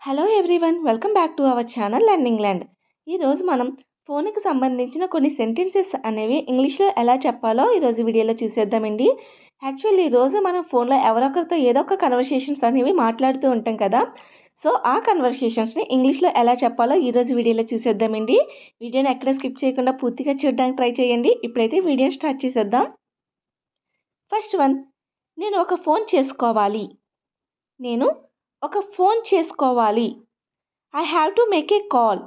Hello everyone, welcome back to our channel learning land. ఈరోజు మనం ఫోన్కి సంబంధించిన కొన్ని సెంటెన్సెస్ అనేవి ఇంగ్లీష్లో ఎలా చెప్పాలో ఈరోజు వీడియోలో చూసేద్దామండి. యాక్చువల్లీ ఈరోజు మనం ఫోన్లో ఎవరొకరితో ఏదో ఒక కన్వర్సేషన్స్ అనేవి మాట్లాడుతూ ఉంటాం కదా. సో ఆ కన్వర్సేషన్స్ని ఇంగ్లీష్లో ఎలా చెప్పాలో ఈరోజు వీడియోలో చూసేద్దామండి. వీడియోని ఎక్కడ స్కిప్ చేయకుండా పూర్తిగా చూడడానికి ట్రై చేయండి. ఇప్పుడైతే వీడియోని స్టార్ట్ చేసేద్దాం. ఫస్ట్ వన్, నేను ఒక ఫోన్ చేసుకోవాలి. నేను ఒక ఫోన్ చేసుకోవాలి. I have to make a call.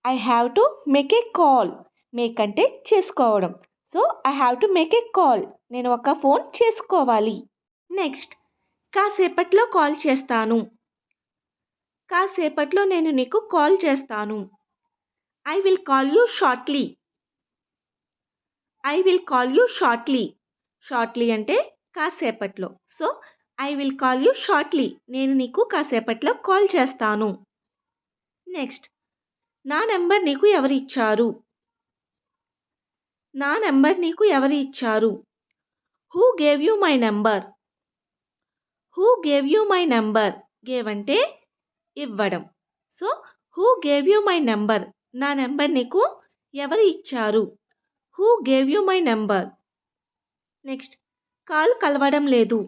I have to make a call. Make అంటే చేసుకోవడం. So I have to make a call. నేను ఒక ఫోన్ చేసుకోవాలి. నెక్స్ట్, కాసేపట్లో కాల్ చేస్తాను. కాసేపట్లో నేను నీకు కాల్ చేస్తాను. I will call you shortly. I will call you shortly. Shortly అంటే కాసేపట్లో. So I will call you shortly. నేను నీకు కాసేపట్లో కాల్ చేస్తాను. నెక్స్ట్, నా నెంబర్ నీకు ఎవరు ఇచ్చారు? నా నెంబర్ నీకు ఎవరు ఇచ్చారు? Who gave you my number? Who gave you my number? Gave అంటే ఇవ్వడం. So who gave you my number? నా నెంబర్ నీకు ఎవరు ఇచ్చారు? Who gave you my number? Next, call కలవడం లేదు.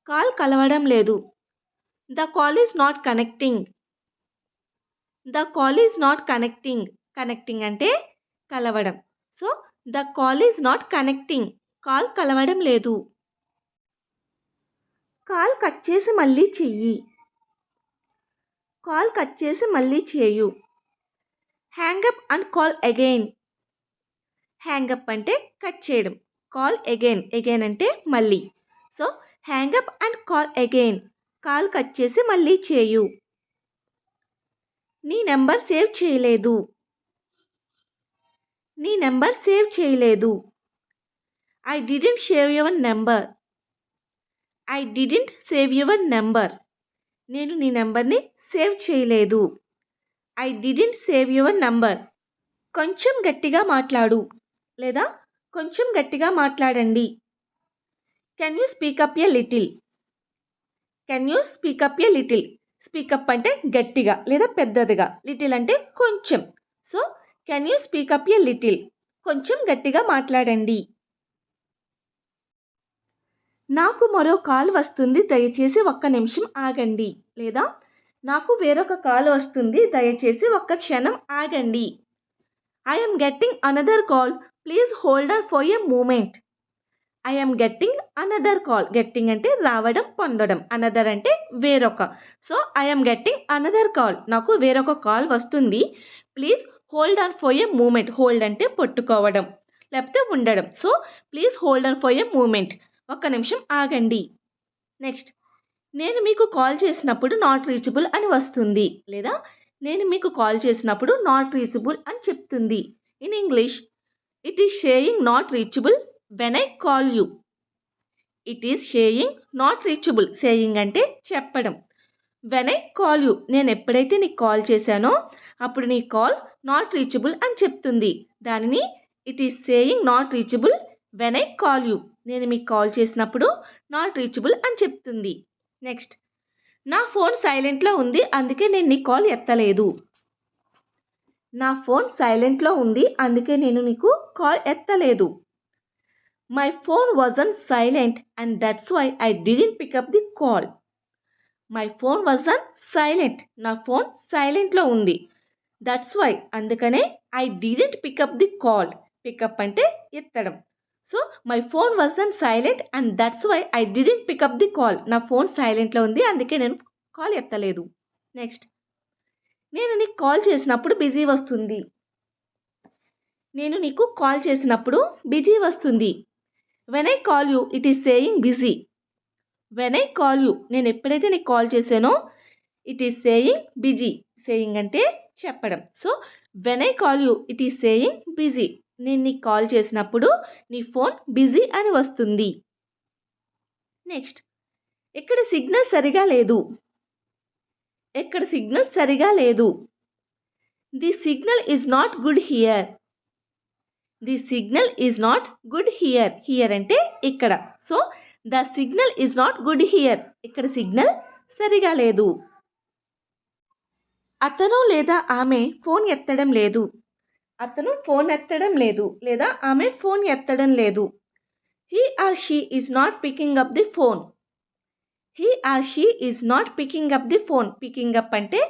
కాల్ కలవడం లేదు. The call is not connecting. The call is not connecting. Connecting అంటే కలవడం. So the call is not connecting. Call కలవడం లేదు. కాల్ కట్ చేసి మళ్ళీ చెయ్యి. కాల్ కట్ చేసి మళ్ళీ చేయు. Hang up and call again. Hang up అంటే కట్ చేయడం. Call again. అగైన్ అంటే మళ్ళీ. So hang up and call again. Call cut చేసి మళ్ళీ చేయు. నీ నెంబర్ సేవ్ చేయలేదు. నీ నెంబర్ సేవ్ చేయలేదు. I didn't save your number. I didn't save your number. నేను నీ నెంబర్ని సేవ్ చేయలేదు. I didn't save your number. కొంచెం గట్టిగా మాట్లాడు లేదా కొంచెం గట్టిగా మాట్లాడండి. Can you speak up a little? Can you speak up a little? Speak up అంటే గట్టిగా లేదా పెద్దదిగా. లిటిల్ అంటే కొంచెం. So can you speak up a little? కొంచెం గట్టిగా మాట్లాడండి. నాకు మరో కాల్ వస్తుంది, దయచేసి ఒక్క నిమిషం ఆగండి. లేదా నాకు వేరొక కాల్ వస్తుంది, దయచేసి ఒక్క క్షణం ఆగండి. I am getting another call, please hold on for a moment. I am getting another call. getting అంటే రావడం, పొందడం. another అంటే వేరొక. So I am getting another call. నాకు వేరొక కాల్ వస్తుంది, please hold on for a moment. Hold అంటే పట్టుకోవడం లేకపోతే ఉండడం. So please hold on for a moment. ఒక్క నిమిషం ఆగండి. నెక్స్ట్, నేను మీకు కాల్ చేసినప్పుడు నాట్ రీచబుల్ అని వస్తుంది లేదా నేను మీకు కాల్ చేసినప్పుడు నాట్ రీచబుల్ అని చెప్తుంది. In English, it is షేయింగ్ not reachable when I call you. It is షేయింగ్ not reachable. Saying అంటే చెప్పడం. వెన్ ఐ కాల్ యూ, నేను ఎప్పుడైతే నీకు కాల్ చేశానో అప్పుడు నీ కాల్ నాట్ రీచబుల్ అని చెప్తుంది. దానిని it is saying not reachable when I call you. నేను మీకు కాల్ చేసినప్పుడు నాట్ రీచబుల్ అని చెప్తుంది. నెక్స్ట్, నా ఫోన్ సైలెంట్లో ఉంది, అందుకే నేను నీ కాల్ ఎత్తలేదు. నా ఫోన్ సైలెంట్లో ఉంది, అందుకే నేను నీకు కాల్ ఎత్తలేదు. My phone was on silent and that's why I didn't pick up the call. My phone was on silent. నా ఫోన్ సైలెంట్లో ఉంది. దట్స్ వై అందుకనే I didn't pick up the call. Pick up అంటే ఎత్తడం. So my phone was on silent and that's why I didn't pick up the call. నా phone సైలెంట్లో ఉంది, అందుకే నేను కాల్ ఎత్తలేదు. నెక్స్ట్, నేను నీకు కాల్ చేసినప్పుడు బిజీ వస్తుంది. నేను నీకు కాల్ చేసినప్పుడు బిజీ వస్తుంది. When I call you it is saying busy. When I call you, నేను ఎప్పుడైతే నీకు కాల్ చేశానో it is saying busy. Saying అంటే చెప్పడం. So when I call you it is saying busy. నేను నీకు కాల్ చేసినప్పుడు నీ ఫోన్ బిజీ అని వస్తుంది. నెక్స్ట్, ఇక్కడ సిగ్నల్ సరిగా లేదు. ఎక్కడ సిగ్నల్ సరిగా లేదు. The signal is not good here. The signal is not good here. Here అంటే ఇక్కడ. So the signal is not good here. ఇక్కడ సిగ్నల్ సరిగా లేదు. అతను లేదా ఆమె ఫోన్ ఎత్తడం లేదు. అతను ఫోన్ ఎత్తడం లేదు లేదా ఆమె ఫోన్ ఎత్తడం లేదు. He or she is not picking up the phone. He or she is not picking up the phone. Picking up అంటే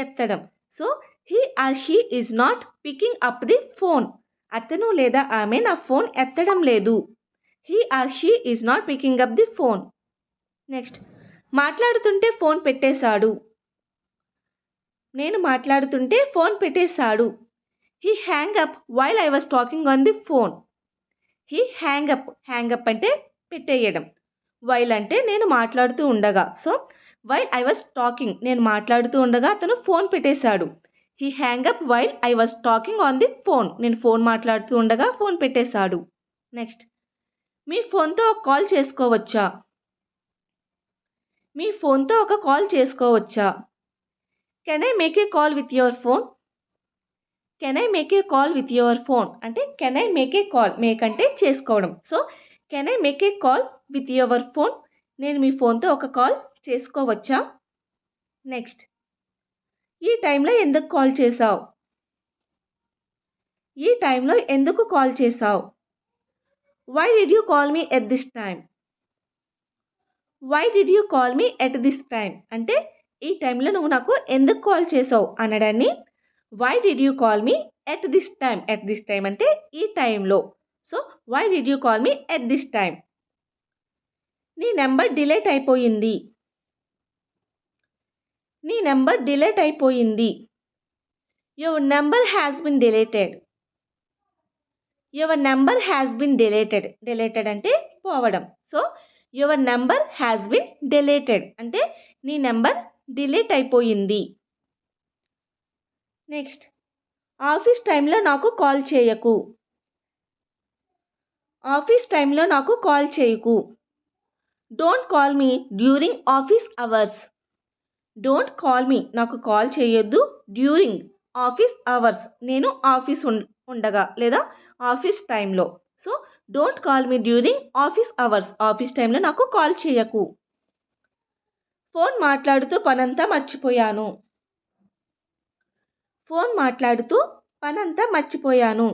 ఎత్తడం. So he or she is not picking up the phone. అతను లేదా ఆమె నా phone ఎత్తడం లేదు. He or she is not picking up the phone. Next, మాట్లాడుతుంటే phone పెట్టేశాడు. నేను మాట్లాడుతుంటే ఫోన్ పెట్టేశాడు. He hang up while I was talking on the phone. He hang up. Hang up అంటే పెట్టేయడం. వైల్ అంటే నేను మాట్లాడుతూ ఉండగా. So while I was talking, నేను మాట్లాడుతూ ఉండగా అతను ఫోన్ పెట్టేశాడు. He hang up while I was talking on the phone. నేను ఫోన్ మాట్లాడుతూ ఉండగా ఫోన్ పెట్టేశాడు. నెక్స్ట్, మీ ఫోన్తో ఒక కాల్ చేసుకోవచ్చా. మీ ఫోన్తో ఒక కాల్ చేసుకోవచ్చా. Can I make a call with your phone. Can I make a call with your phone అంటే can I make a call. Make అంటే చేసుకోవడం. So can I make a call with your phone. నేను మీ ఫోన్తో ఒక call చేసుకోవచ్చా. Next, ఈ టైంలో ఎందుకు కాల్ చేసావు. ఈ టైంలో ఎందుకు కాల్ చేసావు. Why did you call me at this time. Why did you call me at this time అంటే ఈ టైంలో నువ్వు నాకు ఎందుకు కాల్ చేసావు అనడాన్ని why did you call me at this time. At this time అంటే ఈ టైంలో. So why did you call me at this time. నీ నెంబర్ డిలీట్ అయిపోయింది. నీ నెంబర్ డిలీట్ అయిపోయింది. Your number has been deleted. Your number has been deleted. Deleted అంటే పోవడం. So your number has been deleted అంటే నీ నెంబర్ డిలీట్ అయిపోయింది. Next, office టైంలో నాకు కాల్ చేయకు. ఆఫీస్ టైంలో నాకు కాల్ చేయకు. Don't call me during office hours. Don't call me నాకు కాల్ చేయొద్దు డ్యూరింగ్ ఆఫీస్ అవర్స్ నేను ఆఫీస్ ఉండగా లేదా ఆఫీస్ టైంలో. So don't call me during office hours. Office టైంలో నాకు కాల్ చేయకు. ఫోన్ మాట్లాడుతూ పనంతా మర్చిపోయాను. ఫోన్ మాట్లాడుతూ పనంతా మర్చిపోయాను.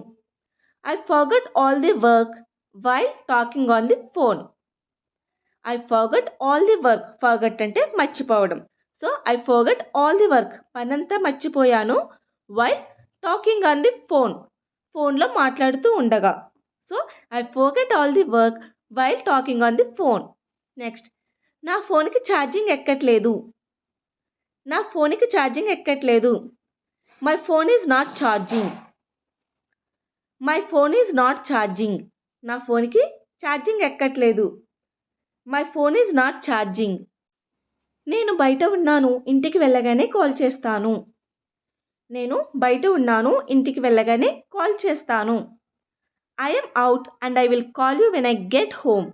I forgot all the work while talking on the phone. I forgot all the work. Forgot అంటే మర్చిపోవడం. So I forgot all the work పనంతా మర్చిపోయాను while talking on the phone. ఫోన్లో మాట్లాడుతూ ఉండగా. So I forgot all the work while talking on the phone. Next, నా ఫోన్కి charging ఎక్కట్లేదు. నా ఫోన్కి ఛార్జింగ్ ఎక్కట్లేదు. My phone is not charging. My phone is not charging. నా ఫోన్కి ఛార్జింగ్ ఎక్కట్లేదు. My phone is not charging. నేను బయట ఉన్నాను, ఇంటికి వెళ్ళగానే కాల్ చేస్తాను. నేను బయట ఉన్నాను, ఇంటికి వెళ్ళగానే కాల్ చేస్తాను. I am out and I will call you when I get home.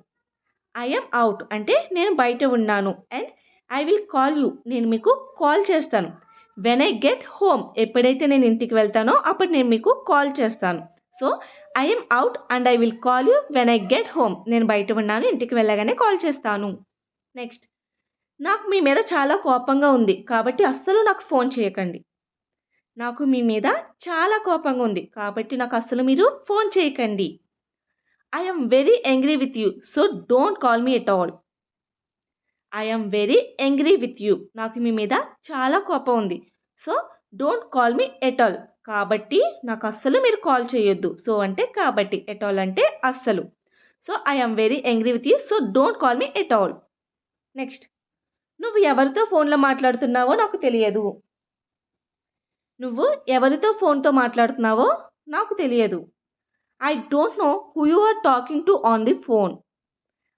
I am out అంటే నేను బయట ఉన్నాను and I will call you నేను మీకు కాల్ చేస్తాను. వెన్ ఐ గెట్ హోమ్ ఎప్పుడైతే నేను ఇంటికి వెళ్తానో అప్పుడు నేను మీకు కాల్ చేస్తాను. So I am out and I will call you when I get home. నేను బయట ఉన్నాను, ఇంటికి వెళ్ళగానే కాల్ చేస్తాను. నెక్స్ట్, నాకు మీ మీద చాలా కోపంగా ఉంది కాబట్టి అస్సలు నాకు ఫోన్ చేయకండి. నాకు మీ మీద చాలా కోపంగా ఉంది కాబట్టి నాకు అస్సలు మీరు ఫోన్ చేయకండి. I am very angry with you so don't call me at all. I am very angry with you నాకు మీ మీద చాలా కోపం ఉంది. So don't call me at all కాబట్టి నాకు అస్సలు మీరు కాల్ చేయొద్దు. సో అంటే కాబట్టి, ఎట్ ఆల్ అంటే అస్సలు. So I am very angry with you so don't call me at all. Next, నువ్వు ఎవరితో ఫోన్లో మాట్లాడుతున్నావో నాకు తెలియదు. నువ్వు ఎవరితో ఫోన్తో మాట్లాడుతున్నావో నాకు తెలియదు. I don't know who you are talking to on the phone.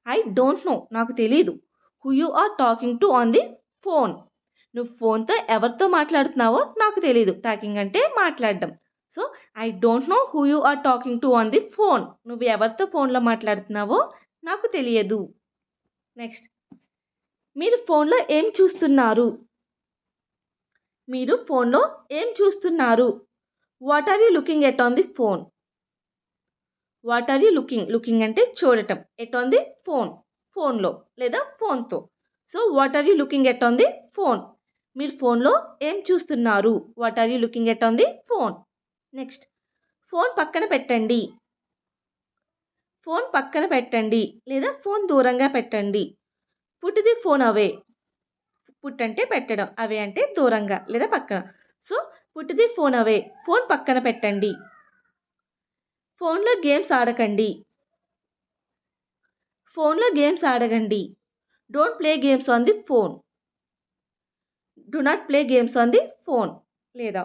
I don't know నాకు తెలీదు. Who you are talking to on the phone. నువ్వు ఫోన్తో ఎవరితో మాట్లాడుతున్నావో నాకు తెలీదు. టాకింగ్ అంటే మాట్లాడడం. So I don't know who you are talking to on the phone. నువ్వు ఎవరితో ఫోన్లో మాట్లాడుతున్నావో నాకు తెలియదు. నెక్స్ట్, మీరు ఫోన్లో ఏం చూస్తున్నారు. మీరు ఫోన్లో ఏం చూస్తున్నారు. What are you looking at on the phone. What are you looking. Looking అంటే చూడటం. ఎట్ ఆన్ ది ఫోన్ ఫోన్లో లేదా ఫోన్తో. So what are you looking at on the phone? మీరు ఫోన్లో ఏం చూస్తున్నారు? What are you looking at on the phone? Next, phone పక్కన పెట్టండి. ఫోన్ పక్కన పెట్టండి లేదా ఫోన్ దూరంగా పెట్టండి. Put the phone away. Put అంటే పెట్టడం, అవే అంటే దూరంగా లేదా పక్కన. So put the phone away. Phone పక్కన పెట్టండి. ఫోన్లో గేమ్స్ ఆడకండి. ఫోన్లో గేమ్స్ ఆడకండి. Don't play games on the phone. Do not play games on the phone లేదా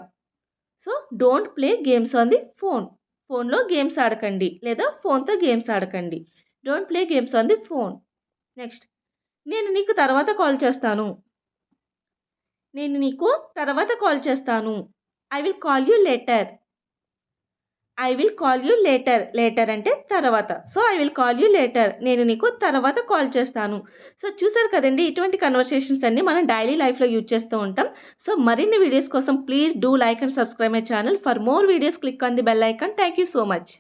so don't play games on the phone. ఫోన్లో గేమ్స్ ఆడకండి లేదా ఫోన్తో గేమ్స్ ఆడకండి. Don't play games on the phone. Next, నేను నీకు తర్వాత కాల్ చేస్తాను. నేను నీకు తర్వాత కాల్ చేస్తాను. I will call you later. I will call you later. Later అంటే తర్వాత. So I will call you later. నేను నీకు తర్వాత కాల్ చేస్తాను. సో చూసారు కదండి, ఇటువంటి కన్వర్సేషన్స్ అన్ని మనం డైలీ లైఫ్లో యూజ్ చేస్తూ ఉంటాం. సో మరిన్ని వీడియోస్ కోసం please do like and subscribe my channel. For more videos click on the bell icon. Thank you so much.